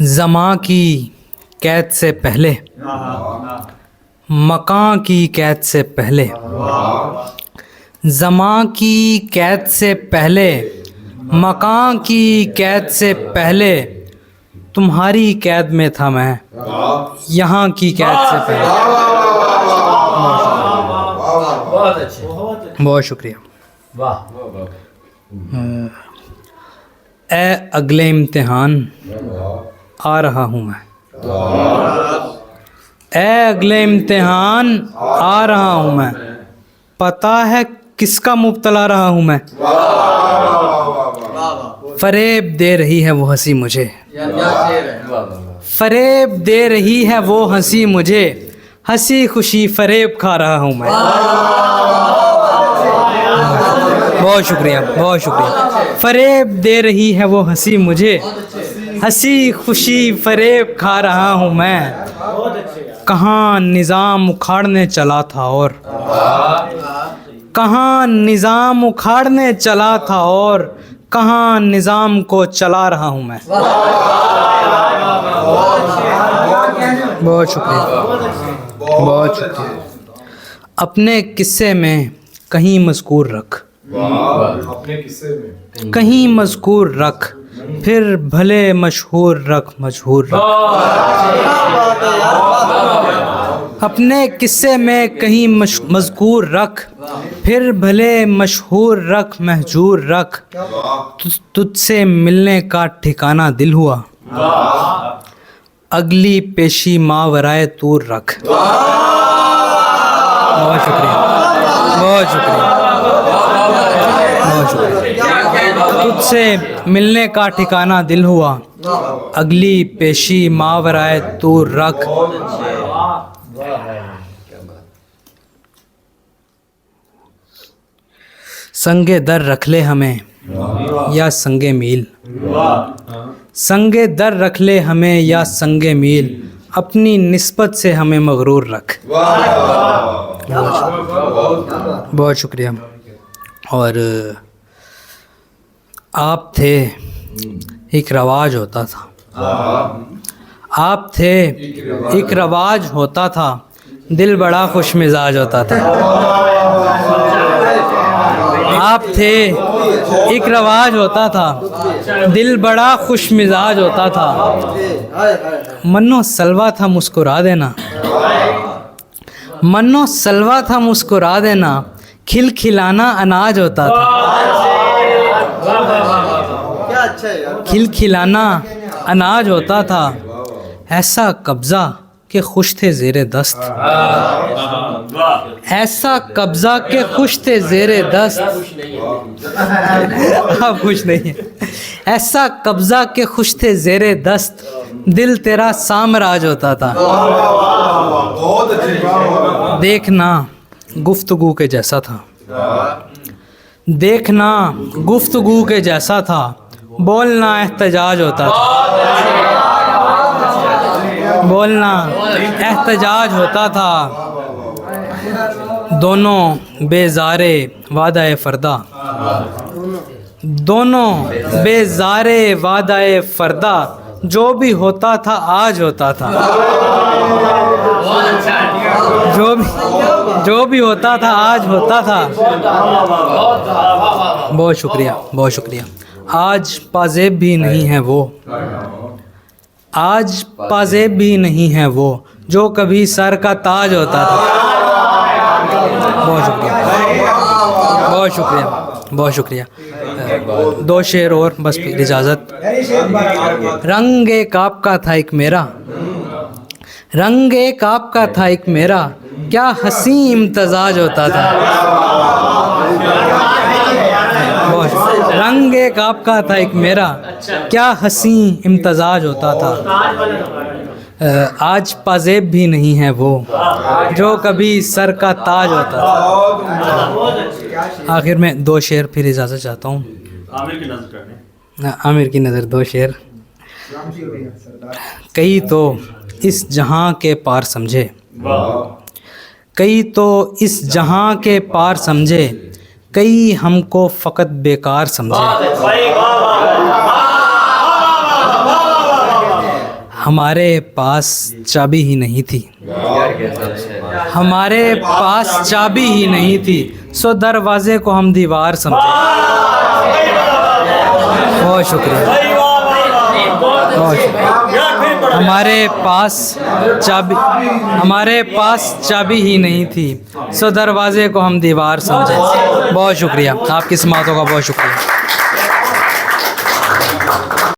ज़मां की कैद से पहले, मकां की कैद से पहले, ज़मां की कैद से पहले, मकां की कैद से पहले, तुम्हारी कैद में था मैं, यहाँ की कैद से पहले। बहुत अच्छे, बहुत शुक्रिया। वाह। ए अगले इम्तिहान आ रहा हूँ मैं, ए अगले इम्तिहान आ रहा हूँ मैं, पता है किसका मुब्तला रहा हूँ मैं। फरेब दे रही है वो हंसी मुझे, फरेब दे रही है वो हंसी मुझे, हंसी खुशी फरेब खा रहा हूँ मैं। बहुत शुक्रिया, बहुत शुक्रिया। फरेब दे रही है वो हंसी मुझे, हंसी खुशी फरेब खा रहा हूँ मैं। कहाँ निज़ाम उखाड़ने चला था और, कहाँ निज़ाम उखाड़ने चला था और, कहाँ निज़ाम को चला रहा हूँ मैं। बहुत शुक्रिया, बहुत शुक्रिया। अपने किस्से में कहीं मज़कूर रख, अपने किस्से में कहीं मज़कूर रख, फिर भले मशहूर रख, मशहूर रख। अपने किस्से में कहीं मज़कूर रख, फिर भले मशहूर रख, महजूर रख। तुझसे मिलने का ठिकाना दिल हुआ, अगली पेशी मावराए तूर रख। बहुत शुक्रिया, बहुत शुक्रिया, बहुत शुक्रिया। तुझसे मिलने का ठिकाना दिल हुआ, अगली पेशी मावराए तूर रख। संगे दर रख ले हमें या संगे मील, संगे दर रख ले हमें या संगे मील, अपनी निस्बत से हमें मगरूर रख। बहुत शुक्रिया। और आप थे एक रवाज होता था, आप थे एक रवाज होता था, दिल बड़ा खुश मिजाज होता था। आप थे एक रवाज होता था, दिल बड़ा खुश मिजाज होता था। मन्नो सलवा था मुस्कुरा देना, मन्नो सलवा था मुस्कुरा देना, खिलखिलाना अनाज होता था। खिलखिलाना अनाज होता था, ऐसा कब्जा के खुश थे ज़ेरे दस्त, ऐसा कब्जा के खुश थे ज़ेरे दस्त। आप खुश नहीं है। ऐसा कब्जा के खुश थे ज़ेरे दस्त, दिल तेरा साम्राज होता था। देखना गुफ्तगू के जैसा था, देखना गुफ्तगू के जैसा था, बोलना एहतजाज होता था। बोलना एहतजाज होता था। दोनों बेजारे वादाए फरदा, दोनों बेजारे वादाए फरदा, जो भी होता था आज होता था। जो भी होता था आज होता था। बहुत शुक्रिया, बहुत शुक्रिया। आज पाजेब भी नहीं है वो, आज पाजेब भी नहीं है वो, जो कभी सर का ताज होता था। बहुत शुक्रिया, बहुत शुक्रिया, बहुत शुक्रिया। दो शेर और बस फिर इजाज़त। रंग एक आपका था एक मेरा, रंग एक आपका था एक मेरा, क्या हसी इम्तजाज होता था। रंग एक आपका था एक मेरा, क्या हसी इम्तजाज होता था। आज पाजेब भी नहीं है वो, जो कभी सर का ताज होता था। आखिर में दो शेर फिर इजाज़त चाहता हूँ। आमिर की नज़र करने, आमिर की नज़र दो शेर। कई तो इस जहां के पार समझे, कई तो इस जहां के पार समझे, कई हमको फ़कत बेकार समझे। हमारे पास चाबी ही नहीं थी, हमारे पास चाबी ही नहीं थी, सो दरवाजे को हम दीवार समझे। बहुत शुक्रिया, बहुत शुक्रिया। हमारे पास चाबी ही नहीं थी, सो दरवाजे को हम दीवार समझे। बहुत शुक्रिया, आपकी समातों का बहुत शुक्रिया।